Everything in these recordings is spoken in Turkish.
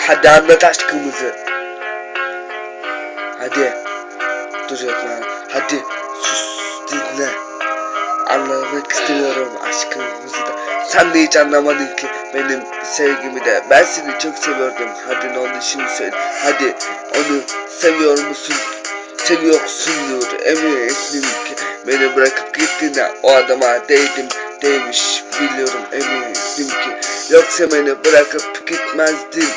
Hadi anlat aşkımızı. Hadi. Dur yapma. Hadi sus dinle. Anlamak istemiyorum aşkımızı da. Sen de hiç anlamadın ki benim sevgimi de. Ben seni çok seviyordum. Hadi ne oldu şimdi söyle. Hadi onu seviyor musun? Seviyorsundur. Eminim ki beni bırakıp gittiğinde o adama değmiş biliyorum eminim ki. Yoksa beni bırakıp gitmezdin.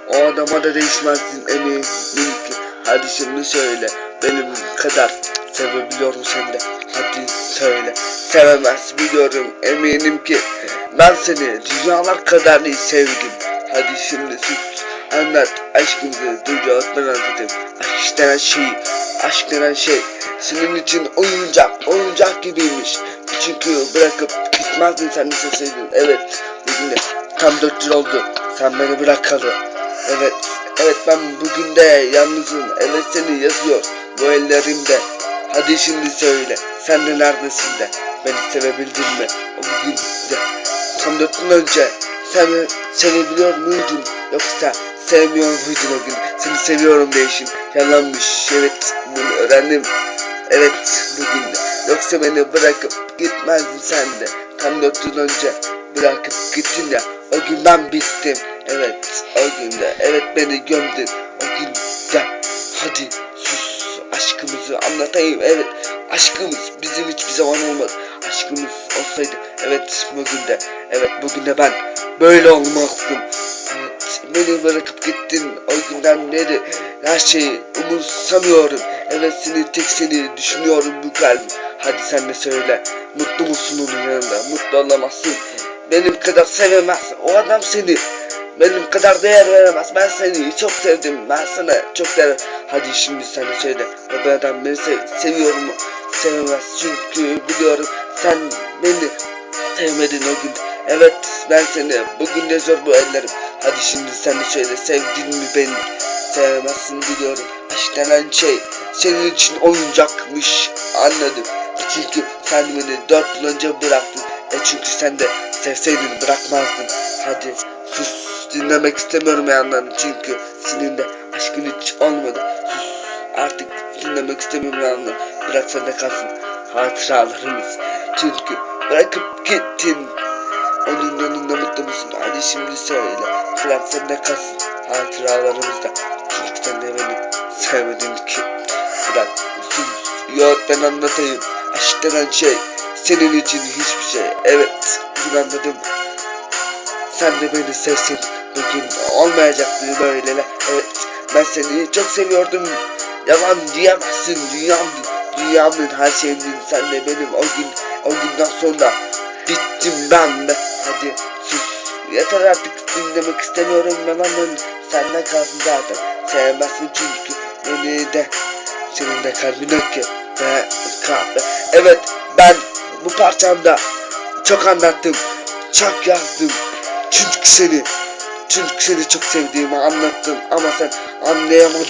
O adama da değişmezdin eminim ki. Hadi şimdi söyle. Benim kadar sevebiliyorum seni de. Hadi söyle. Sevemez biliyorum eminim ki. Ben seni dünyalar kadar iyi sevdim. Hadi şimdi sus. Anlat aşkımızı duyacağından anlatayım. Aşk denen şey senin için oyuncak gibiymiş. Çünkü bırakıp gitmezdin sen de sevseydin. Evet bugün de tam 4 yıl oldu sen beni bırakalı. Evet ben bugün de yalnızım. Evet seni yazıyor bu ellerimde. Hadi şimdi söyle sen de neredesin de beni sevebildin mi o bugün de. Tam 4 yıl önce sen sevebiliyor muydun yoksa sevmiyor muydun o gün? Seni seviyorum değişim yalanmış. Evet bunu öğrendim. Evet bugün de. Yoksa beni bırakıp gitmezdin sen de. Tam 4 yıl önce bırakıp gittin ya. O gün ben bittim. Evet o gün de. Evet beni gömdün. O gün de. Hadi sus aşkımızı anlatayım. Evet aşkımız bizim hiçbir zaman olmadı. Aşkımız olsaydı. Evet bugün de. Evet bugün de ben böyle olmazdım. Evet beni bırakıp gittin o günden beri. Her şeyi umursamıyorum. Evet seni düşünüyorum bu kalbim. Hadi sen de söyle. Mutlu musun onun yanında? Mutlu olamazsın. Benim kadar sevemez. O adam seni benim kadar değer veremez. Ben seni çok sevdim. Ben sana çok değer. Hadi şimdi sen de söyle. O adam beni seviyor mu? Sevemez. Çünkü biliyorum sen beni sevmedin o gün. Evet ben seni bugün de zor bu ellerim. Hadi şimdi sen de söyle. Sevdin mi beni? Sevemezsin biliyorum. Aşk denen şey senin için oyuncakmış. Anladım. Çünkü sen beni 4 yıl önce bıraktın. Çünkü sen de sevseydin bırakmazdın. Hadi sus dinlemek istemiyorum yandan. Çünkü senin de aşkın hiç olmadı. Sus artık dinlemek istemiyorum yandan. Bırak sen de kalsın hatıralarımız. Çünkü bırakıp gittin. Onun yanında mutlu musun? Hadi şimdi söyle. Bırak sen de kalsın hatıralarımızda. Çünkü sen de beni sevmedin ki. Bırak sus. Yok ben anlatayım. Aşk denen şey senin için hiçbir şey. Evet bugün anladım. Sen de beni sevsin. Bugün olmayacaktı böyle. Evet ben seni çok seviyordum. Yalan diyemezsin. Dünyamın her şeyimdin. Sen de benim o günden sonra bittim ben de. Hadi sus. Yeter artık dinlemek istemiyorum yalanın. Senden kalsın zaten. Sevmezsin çünkü beni de. Senin de kalbin yok ki. Ve kahve. Evet ben bu parçamda çok anlattım. Çok yazdım. Çünkü seni çok sevdiğimi anlattım. Ama sen anlayamadın.